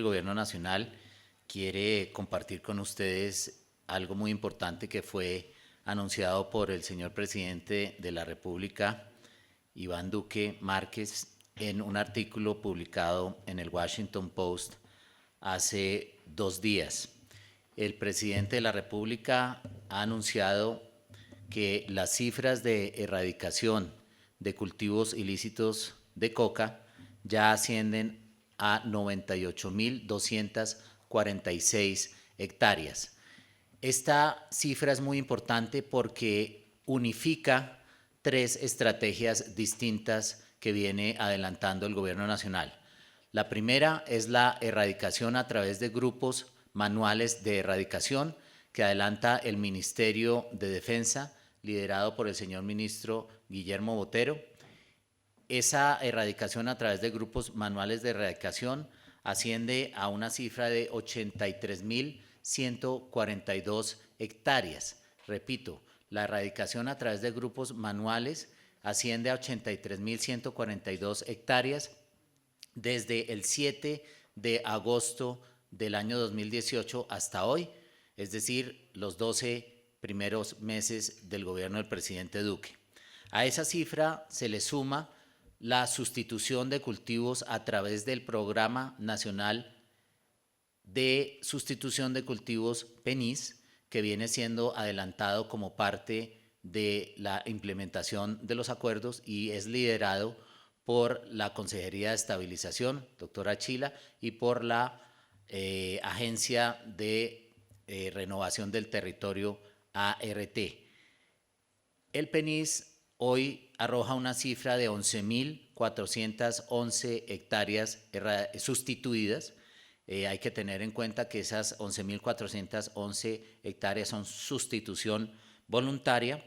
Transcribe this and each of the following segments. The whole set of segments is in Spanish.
del Gobierno Nacional quiere compartir con ustedes algo muy importante que fue anunciado por el señor presidente de la República, Iván Duque Márquez, en un artículo publicado en el Washington Post hace 2 días. El presidente de la República ha anunciado que las cifras de erradicación de cultivos ilícitos de coca ya ascienden a 98.246 hectáreas. Esta cifra es muy importante porque unifica 3 estrategias distintas que viene adelantando el Gobierno Nacional. La primera es la erradicación a través de grupos manuales de erradicación que adelanta el Ministerio de Defensa, liderado por el señor ministro Guillermo Botero. Esa erradicación a través de grupos manuales de erradicación asciende a una cifra de 83.142 hectáreas. Repito, la erradicación a través de grupos manuales asciende a 83.142 hectáreas desde el 7 de agosto del año 2018 hasta hoy, es decir, los 12 primeros meses del gobierno del presidente Duque. A esa cifra se le suma la sustitución de cultivos a través del Programa Nacional de Sustitución de Cultivos PENIS, que viene siendo adelantado como parte de la implementación de los acuerdos y es liderado por la Consejería de Estabilización, doctora Chila, y por la Agencia de Renovación del Territorio, ART. El PENIS hoy arroja una cifra de 11.411 hectáreas sustituidas. Hay que tener en cuenta que esas 11.411 hectáreas son sustitución voluntaria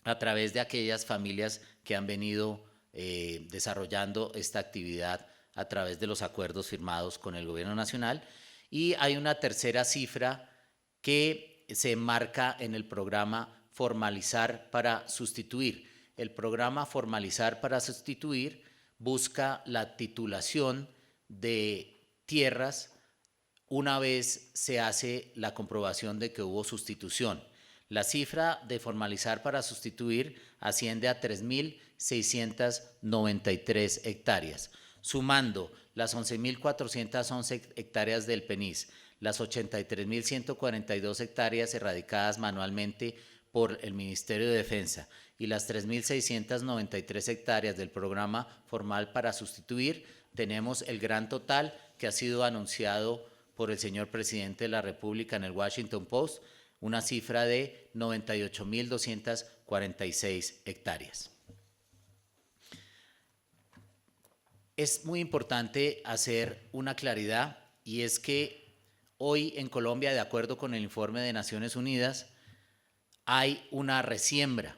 a través de aquellas familias que han venido desarrollando esta actividad a través de los acuerdos firmados con el Gobierno Nacional. Y hay una tercera cifra que se enmarca en el programa Formalizar para Sustituir. El programa Formalizar para Sustituir busca la titulación de tierras una vez se hace la comprobación de que hubo sustitución. La cifra de Formalizar para Sustituir asciende a 3.693 hectáreas, sumando las 11.411 hectáreas del PENIS, las 83.142 hectáreas erradicadas manualmente por el Ministerio de Defensa y las 3.693 hectáreas del programa formal para sustituir, tenemos el gran total que ha sido anunciado por el señor presidente de la República en el Washington Post, una cifra de 98.246 hectáreas. Es muy importante hacer una claridad y es que hoy en Colombia, de acuerdo con el informe de Naciones Unidas, hay una resiembra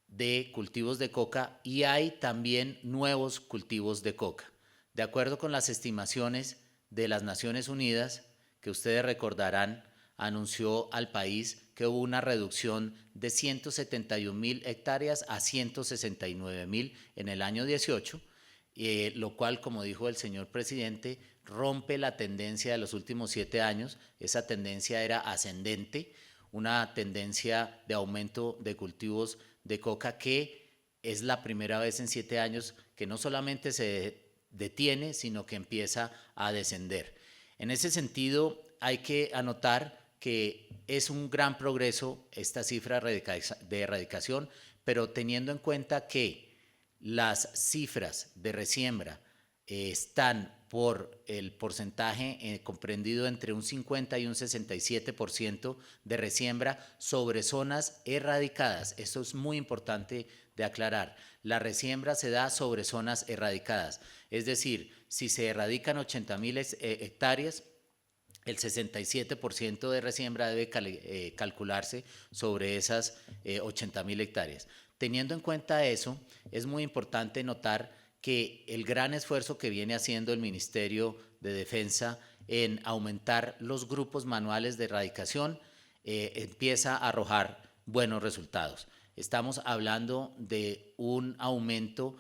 de cultivos de coca y hay también nuevos cultivos de coca. De acuerdo con las estimaciones de las Naciones Unidas, que ustedes recordarán, anunció al país que hubo una reducción de 171.000 hectáreas a 169.000 en el año 18, lo cual, como dijo el señor presidente, rompe la tendencia de los últimos 7 años. Esa tendencia era ascendente, una tendencia de aumento de cultivos de coca que es la primera vez en 7 años que no solamente se detiene, sino que empieza a descender. En ese sentido, hay que anotar que es un gran progreso esta cifra de erradicación, pero teniendo en cuenta que las cifras de resiembra están por el porcentaje comprendido entre un 50 y un 67% de resiembra sobre zonas erradicadas. Esto es muy importante de aclarar. La resiembra se da sobre zonas erradicadas, es decir, si se erradican 80.000 hectáreas, el 67% de resiembra debe calcularse sobre esas 80.000 hectáreas. Teniendo en cuenta eso, es muy importante notar que el gran esfuerzo que viene haciendo el Ministerio de Defensa en aumentar los grupos manuales de erradicación empieza a arrojar buenos resultados. Estamos hablando de un aumento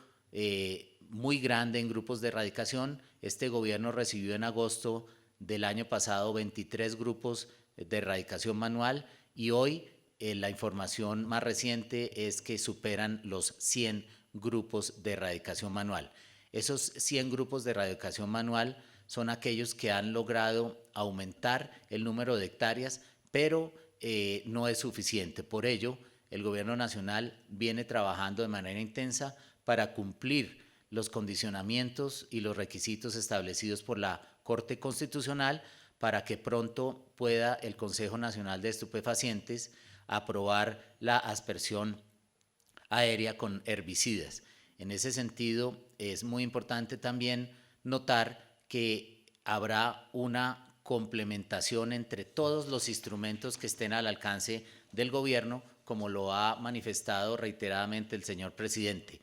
muy grande en grupos de erradicación. este gobierno recibió en agosto del año pasado 23 grupos de erradicación manual y hoy la información más reciente es que superan los 100 grupos de erradicación manual. Esos 100 grupos de erradicación manual son aquellos que han logrado aumentar el número de hectáreas, pero no es suficiente. Por ello, el gobierno nacional viene trabajando de manera intensa para cumplir los condicionamientos y los requisitos establecidos por la Corte Constitucional para que pronto pueda el Consejo Nacional de Estupefacientes aprobar la aspersión aérea con herbicidas. En ese sentido, es muy importante también notar que habrá una complementación entre todos los instrumentos que estén al alcance del gobierno, como lo ha manifestado reiteradamente el señor presidente.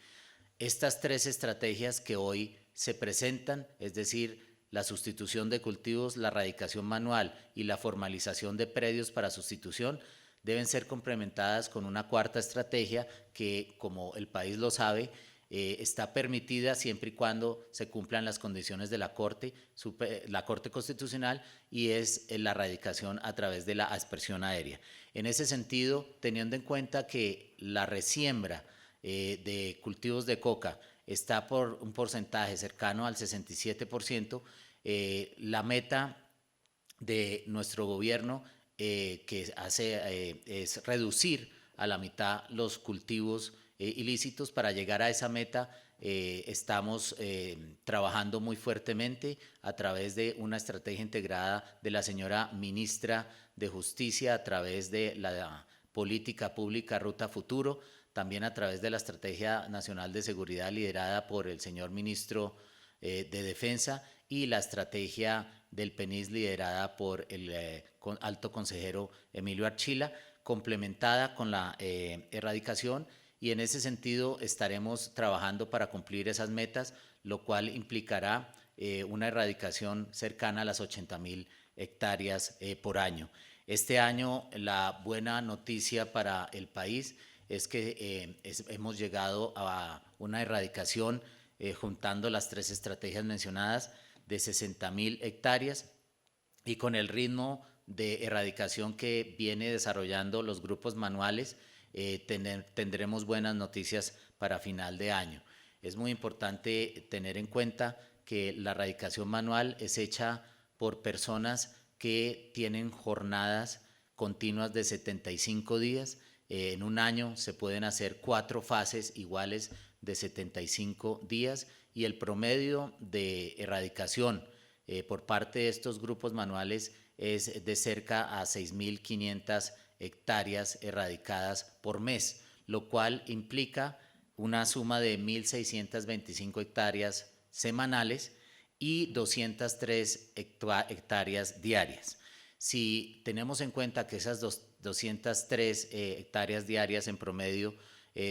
Estas tres estrategias que hoy se presentan, es decir, la sustitución de cultivos, la erradicación manual y la formalización de predios para sustitución, deben ser complementadas con una cuarta estrategia que, como el país lo sabe, está permitida siempre y cuando se cumplan las condiciones de la Corte Constitucional, y es la erradicación a través de la aspersión aérea. En ese sentido, teniendo en cuenta que la resiembra de cultivos de coca está por un porcentaje cercano al 67%, la meta de nuestro gobierno que hace es reducir a la mitad los cultivos ilícitos. Para llegar a esa meta estamos trabajando muy fuertemente a través de una estrategia integrada de la señora ministra de Justicia, a través de la política pública Ruta Futuro, también a través de la Estrategia Nacional de Seguridad liderada por el señor ministro de Defensa, y la estrategia del PENIS liderada por el alto consejero Emilio Archila, complementada con la erradicación, y en ese sentido estaremos trabajando para cumplir esas metas, lo cual implicará una erradicación cercana a las 80.000 hectáreas por año. Este año la buena noticia para el país es que hemos llegado a una erradicación juntando las tres estrategias mencionadas de 60.000 hectáreas, y con el ritmo de erradicación que viene desarrollando los grupos manuales tendremos buenas noticias para final de año. Es muy importante tener en cuenta que la erradicación manual es hecha por personas que tienen jornadas continuas de 75 días. En un año se pueden hacer 4 fases iguales de 75 días, y el promedio de erradicación por parte de estos grupos manuales es de cerca a 6.500 hectáreas erradicadas por mes, lo cual implica una suma de 1.625 hectáreas semanales y 203 hectáreas diarias. Si tenemos en cuenta que esas 203 hectáreas diarias en promedio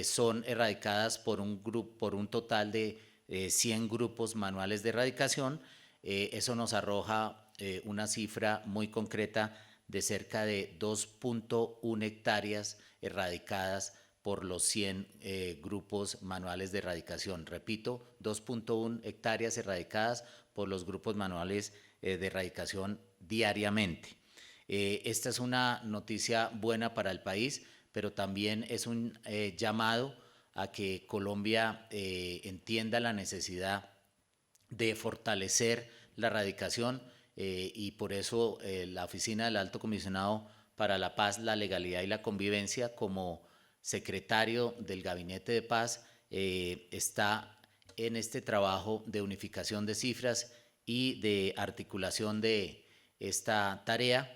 son erradicadas por un total de 100 grupos manuales de erradicación, eso nos arroja una cifra muy concreta de cerca de 2.1 hectáreas erradicadas por los 100 grupos manuales de erradicación. Repito, 2.1 hectáreas erradicadas por los grupos manuales de erradicación diariamente. Esta es una noticia buena para el país, pero también es un llamado a que Colombia entienda la necesidad de fortalecer la erradicación, y por eso la Oficina del Alto Comisionado para la Paz, la Legalidad y la Convivencia, como secretario del Gabinete de Paz, está en este trabajo de unificación de cifras y de articulación de esta tarea,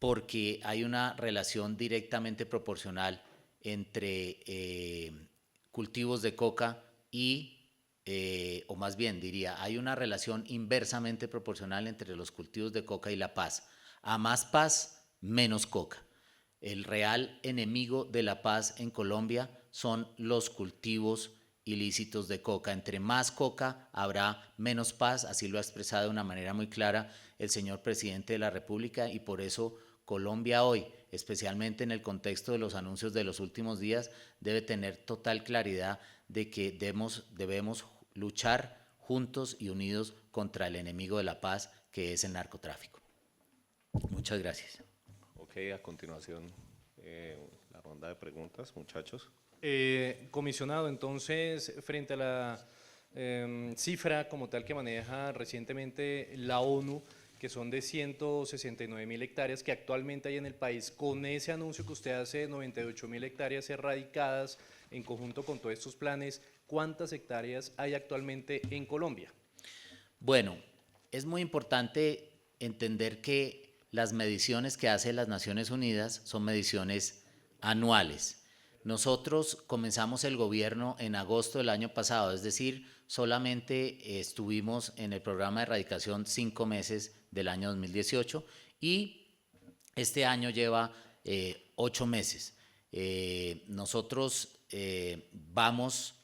porque hay una relación directamente proporcional entre cultivos de coca y, o más bien diría, hay una relación inversamente proporcional entre los cultivos de coca y la paz. A más paz, menos coca. El real enemigo de la paz en Colombia son los cultivos ilícitos de coca. Entre más coca habrá menos paz, así lo ha expresado de una manera muy clara el señor presidente de la República, y por eso Colombia hoy, especialmente en el contexto de los anuncios de los últimos días, debe tener total claridad de que debemos luchar juntos y unidos contra el enemigo de la paz, que es el narcotráfico. Muchas gracias. Ok, a continuación la ronda de preguntas, muchachos. Comisionado, entonces, frente a la cifra como tal que maneja recientemente la ONU, que son de 169.000 hectáreas que actualmente hay en el país, con ese anuncio que usted hace de 98.000 hectáreas erradicadas en conjunto con todos estos planes, ¿cuántas hectáreas hay actualmente en Colombia? Bueno, es muy importante entender que las mediciones que hace las Naciones Unidas son mediciones anuales. Nosotros comenzamos el gobierno en agosto del año pasado, es decir, solamente estuvimos en el programa de erradicación 5 meses del año 2018 y este año lleva 8 meses. Nosotros vamos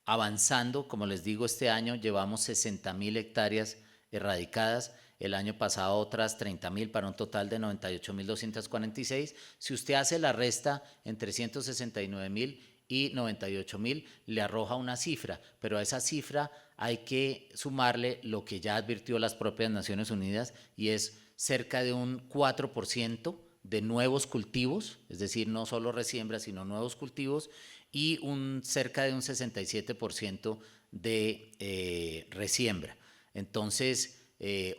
avanzando, como les digo, este año llevamos 60.000 hectáreas erradicadas, el año pasado otras 30.000 para un total de 98.246. Si usted hace la resta entre 169.000 y 98.000, le arroja una cifra, pero a esa cifra hay que sumarle lo que ya advirtió las propias Naciones Unidas, y es cerca de un 4% de nuevos cultivos, es decir, no solo resiembra, sino nuevos cultivos, y cerca de un 67% de resiembra. Entonces,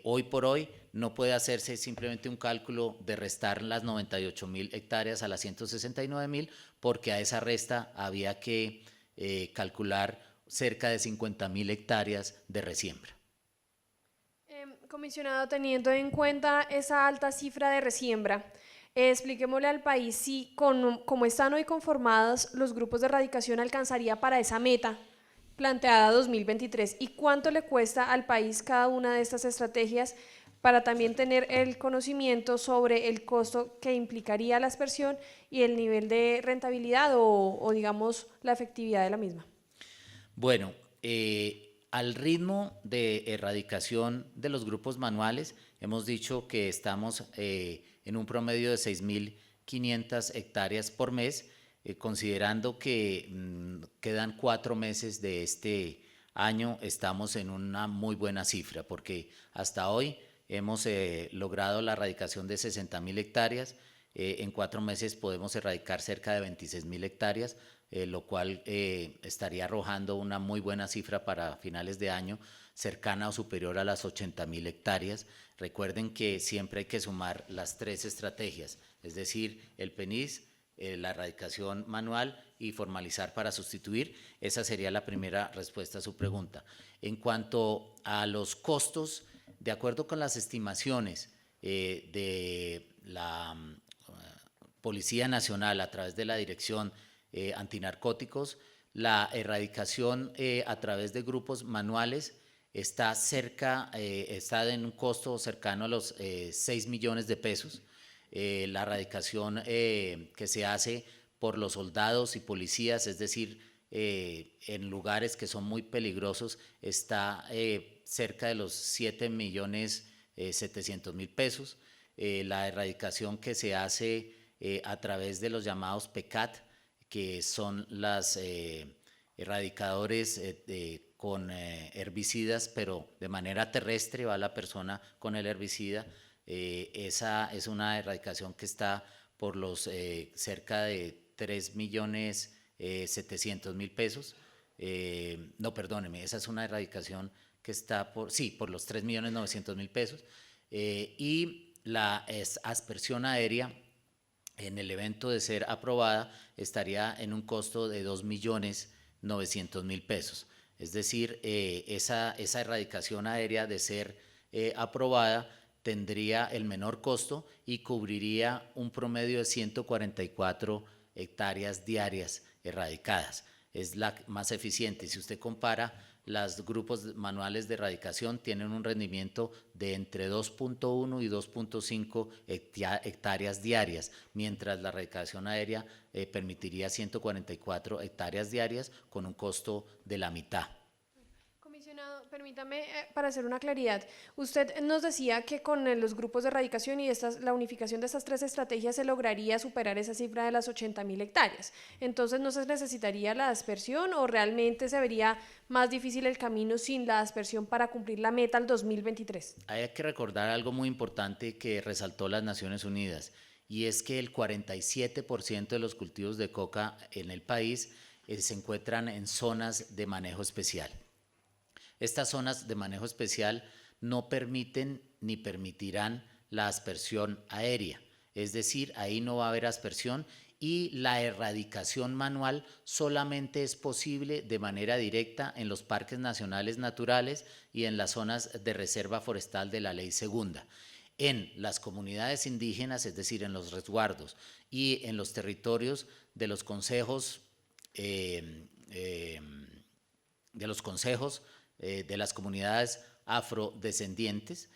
hoy por hoy no puede hacerse simplemente un cálculo de restar las 98.000 hectáreas a las 169.000, porque a esa resta había que calcular cerca de 50.000 hectáreas de resiembra. Comisionado, teniendo en cuenta esa alta cifra de resiembra, expliquémosle al país si, como están hoy conformados, los grupos de erradicación alcanzaría para esa meta planteada 2023, y cuánto le cuesta al país cada una de estas estrategias, para también tener el conocimiento sobre el costo que implicaría la aspersión y el nivel de rentabilidad o digamos la efectividad de la misma. Bueno, al ritmo de erradicación de los grupos manuales, hemos dicho que estamos en un promedio de 6.500 hectáreas por mes, considerando que quedan 4 meses de este año, estamos en una muy buena cifra, porque hasta hoy hemos logrado la erradicación de 60.000 hectáreas, en 4 meses podemos erradicar cerca de 26.000 hectáreas, lo cual estaría arrojando una muy buena cifra para finales de año, cercana o superior a las 80.000 hectáreas. Recuerden que siempre hay que sumar las 3 estrategias, es decir, el PENIS, la erradicación manual y formalizar para sustituir. Esa sería la primera respuesta a su pregunta. En cuanto a los costos, de acuerdo con las estimaciones de la Policía Nacional a través de la Dirección Antinarcóticos, la erradicación a través de grupos manuales está en un costo cercano a los 6 millones de pesos. La erradicación que se hace por los soldados y policías, es decir, en lugares que son muy peligrosos, está cerca de los 7.700.000 pesos. La erradicación que se hace a través de los llamados PECAT, que son los erradicadores con herbicidas, pero de manera terrestre, va la persona con el herbicida. Esa es una erradicación que está por los cerca de 3.700.000 pesos. No, perdóneme, esa es una erradicación que está por los 3.900.000 pesos. Y la aspersión aérea, en el evento de ser aprobada, estaría en un costo de 2.900.000 pesos. Es decir, esa erradicación aérea, de ser aprobada, tendría el menor costo y cubriría un promedio de 144 hectáreas diarias erradicadas. Es la más eficiente. Si usted compara, los grupos manuales de erradicación tienen un rendimiento de entre 2.1 y 2.5 hectáreas diarias, mientras la erradicación aérea permitiría 144 hectáreas diarias con un costo de la mitad. Comisionado, permítame para hacer una claridad. Usted nos decía que con los grupos de erradicación y la unificación de estas 3 estrategias se lograría superar esa cifra de las 80.000 hectáreas. Entonces, ¿no se necesitaría la aspersión o realmente se vería más difícil el camino sin la aspersión para cumplir la meta al 2023? Hay que recordar algo muy importante que resaltó las Naciones Unidas, y es que el 47% de los cultivos de coca en el país se encuentran en zonas de manejo especial. Estas zonas de manejo especial no permiten ni permitirán la aspersión aérea, es decir, ahí no va a haber aspersión y la erradicación manual solamente es posible de manera directa en los parques nacionales naturales y en las zonas de reserva forestal de la Ley Segunda. En las comunidades indígenas, es decir, en los resguardos y en los territorios de los consejos de las comunidades afrodescendientes,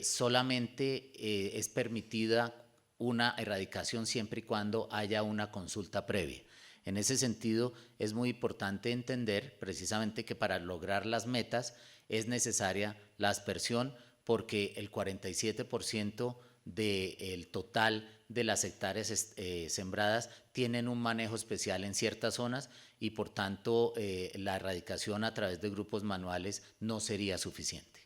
solamente es permitida una erradicación siempre y cuando haya una consulta previa. En ese sentido, es muy importante entender precisamente que para lograr las metas es necesaria la aspersión, porque el 47% del total de las hectáreas sembradas tienen un manejo especial en ciertas zonas y por tanto la erradicación a través de grupos manuales no sería suficiente.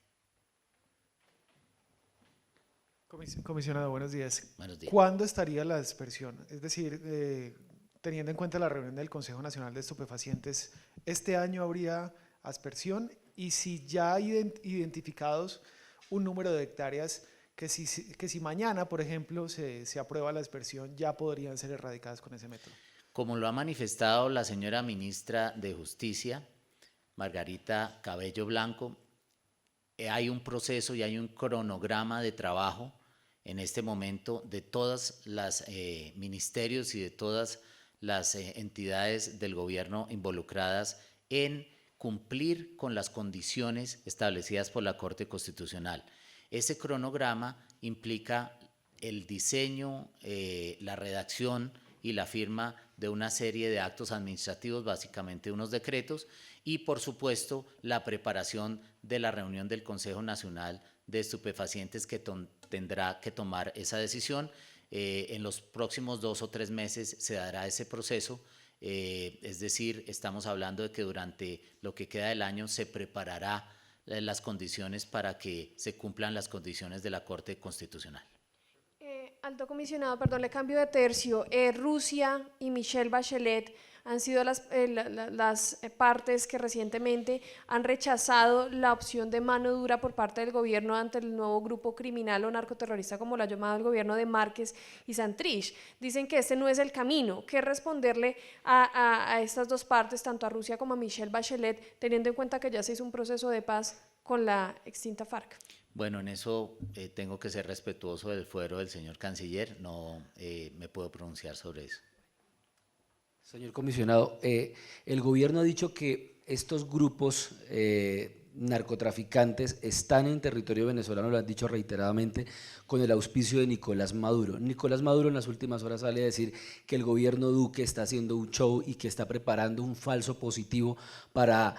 Comisionado, buenos días. Buenos días. ¿Cuándo estaría la dispersión? Es decir, teniendo en cuenta la reunión del Consejo Nacional de Estupefacientes, ¿este año habría aspersión? Y si ya hay identificados un número de hectáreas que si mañana, por ejemplo, se aprueba la aspersión, ya podrían ser erradicadas con ese método. Como lo ha manifestado la señora ministra de Justicia, Margarita Cabello Blanco, hay un proceso y hay un cronograma de trabajo en este momento de todas las ministerios y de todas las entidades del gobierno involucradas en cumplir con las condiciones establecidas por la Corte Constitucional. Ese cronograma implica el diseño, la redacción y la firma de una serie de actos administrativos, básicamente unos decretos, y por supuesto la preparación de la reunión del Consejo Nacional de Estupefacientes que tendrá que tomar esa decisión. En los próximos 2 o 3 meses se dará ese proceso. Es decir, estamos hablando de que durante lo que queda del año se preparará las condiciones para que se cumplan las condiciones de la Corte Constitucional. Alto comisionado, perdón, le cambio de tercio. Rusia y Michelle Bachelet han sido las partes que recientemente han rechazado la opción de mano dura por parte del gobierno ante el nuevo grupo criminal o narcoterrorista, como lo ha llamado el gobierno de Márquez y Santrich. Dicen que este no es el camino. ¿Qué responderle a estas 2 partes, tanto a Rusia como a Michelle Bachelet, teniendo en cuenta que ya se hizo un proceso de paz con la extinta FARC? Bueno, en eso tengo que ser respetuoso del fuero del señor canciller, no me puedo pronunciar sobre eso. Señor comisionado, el gobierno ha dicho que estos grupos narcotraficantes están en territorio venezolano, lo han dicho reiteradamente, con el auspicio de Nicolás Maduro. Nicolás Maduro en las últimas horas sale a decir que el gobierno Duque está haciendo un show y que está preparando un falso positivo para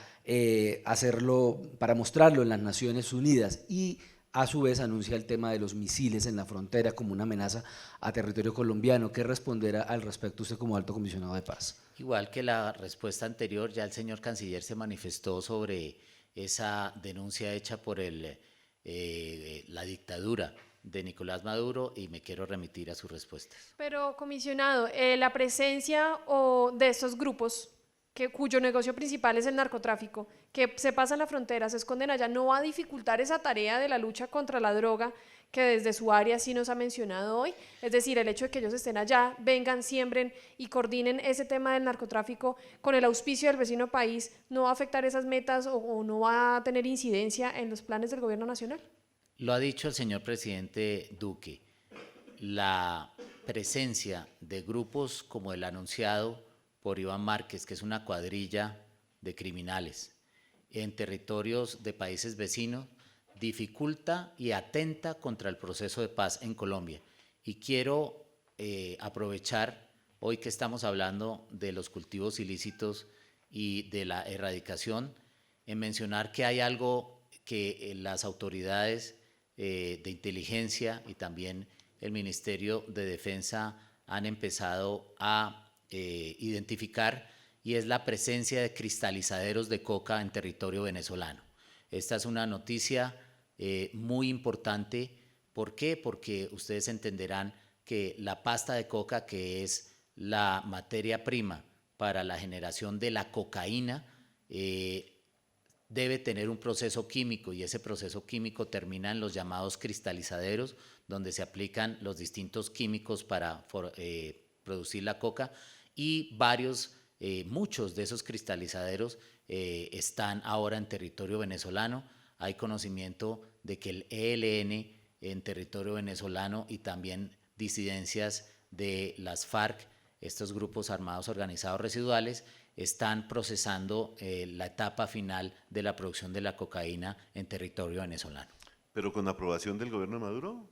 para mostrarlo en las Naciones Unidas, y a su vez anuncia el tema de los misiles en la frontera como una amenaza a territorio colombiano. ¿Qué responderá al respecto usted como alto comisionado de paz? Igual que la respuesta anterior, ya el señor canciller se manifestó sobre esa denuncia hecha por la dictadura de Nicolás Maduro y me quiero remitir a sus respuestas. Pero, comisionado, la presencia de estos grupos, cuyo negocio principal es el narcotráfico, que se pasan la frontera, se esconden allá, ¿no va a dificultar esa tarea de la lucha contra la droga que desde su área sí nos ha mencionado hoy? Es decir, el hecho de que ellos estén allá, vengan, siembren y coordinen ese tema del narcotráfico con el auspicio del vecino país, ¿no va a afectar esas metas o no va a tener incidencia en los planes del gobierno nacional? Lo ha dicho el señor presidente Duque. La presencia de grupos como el anunciado por Iván Márquez, que es una cuadrilla de criminales en territorios de países vecinos, dificulta y atenta contra el proceso de paz en Colombia. Y quiero aprovechar, hoy que estamos hablando de los cultivos ilícitos y de la erradicación, en mencionar que hay algo que las autoridades de inteligencia y también el Ministerio de Defensa han empezado a identificar, y es la presencia de cristalizaderos de coca en territorio venezolano. Esta es una noticia muy importante. ¿Por qué? Porque ustedes entenderán que la pasta de coca, que es la materia prima para la generación de la cocaína, debe tener un proceso químico, y ese proceso químico termina en los llamados cristalizaderos, donde se aplican los distintos químicos para producir la coca, y muchos de esos cristalizaderos están ahora en territorio venezolano. Hay conocimiento de que el ELN en territorio venezolano y también disidencias de las FARC, estos grupos armados organizados residuales, están procesando la etapa final de la producción de la cocaína en territorio venezolano. ¿Pero con aprobación del gobierno de Maduro?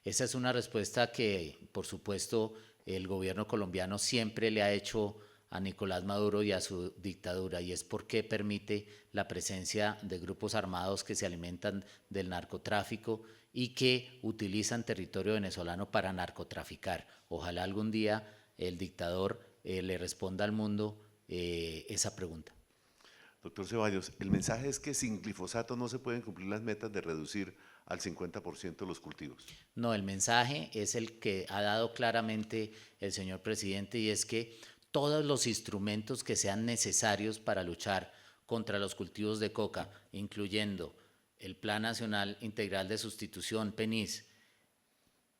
Esa es una respuesta que, por supuesto, el gobierno colombiano siempre le ha hecho a Nicolás Maduro y a su dictadura, y es porque permite la presencia de grupos armados que se alimentan del narcotráfico y que utilizan territorio venezolano para narcotraficar. Ojalá algún día el dictador le responda al mundo esa pregunta. Doctor Ceballos, el mensaje es que sin glifosato no se pueden cumplir las metas de reducir al 50% los cultivos. No, el mensaje es el que ha dado claramente el señor presidente, y es que todos los instrumentos que sean necesarios para luchar contra los cultivos de coca, incluyendo el Plan Nacional Integral de Sustitución, PENIS,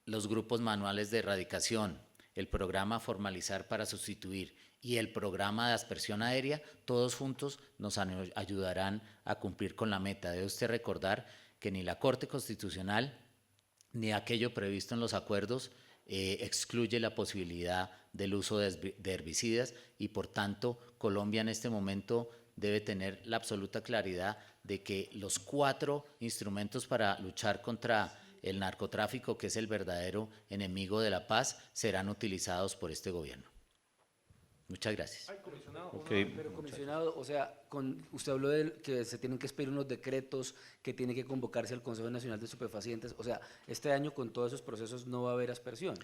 los grupos manuales de erradicación, el programa Formalizar para Sustituir y el programa de aspersión aérea, todos juntos nos ayudarán a cumplir con la meta. Debe usted recordar que ni la Corte Constitucional ni aquello previsto en los acuerdos excluye la posibilidad del uso de herbicidas, y por tanto Colombia en este momento debe tener la absoluta claridad de que los 4 instrumentos para luchar contra el narcotráfico, que es el verdadero enemigo de la paz, serán utilizados por este gobierno. Muchas gracias. Pero comisionado, o sea, usted habló de que se tienen que expedir unos decretos, que tiene que convocarse al Consejo Nacional de Estupefacientes. O sea, este año con todos esos procesos no va a haber aspersión.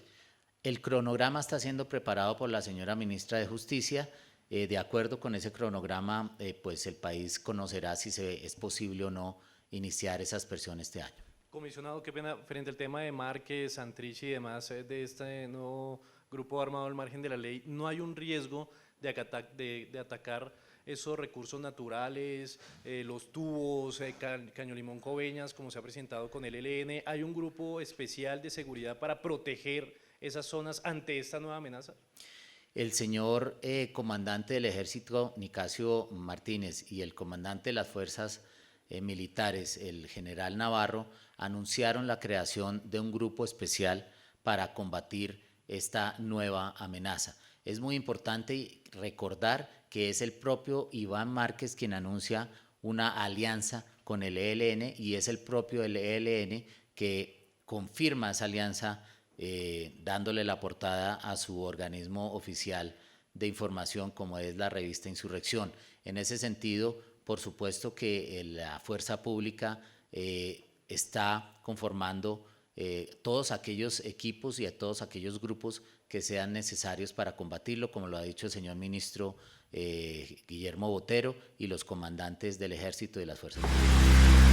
El cronograma está siendo preparado por la señora ministra de Justicia. De acuerdo con ese cronograma, pues el país conocerá si es posible o no iniciar esa aspersión este año. Comisionado, qué pena, frente al tema de Márquez, Santrich y demás, de este nuevo grupo armado al margen de la ley, ¿no hay un riesgo de atacar esos recursos naturales, los tubos, Caño Limón Coveñas, como se ha presentado con el ELN? ¿Hay un grupo especial de seguridad para proteger esas zonas ante esta nueva amenaza? El señor comandante del Ejército, Nicasio Martínez, y el comandante de las fuerzas militares, el general Navarro, anunciaron la creación de un grupo especial para combatir esta nueva amenaza. Es muy importante recordar que es el propio Iván Márquez quien anuncia una alianza con el ELN, y es el propio ELN que confirma esa alianza dándole la portada a su organismo oficial de información, como es la revista Insurrección. En ese sentido, por supuesto que la fuerza pública está conformando todos aquellos equipos y a todos aquellos grupos que sean necesarios para combatirlo, como lo ha dicho el señor ministro Guillermo Botero y los comandantes del Ejército y de las Fuerzas Militares.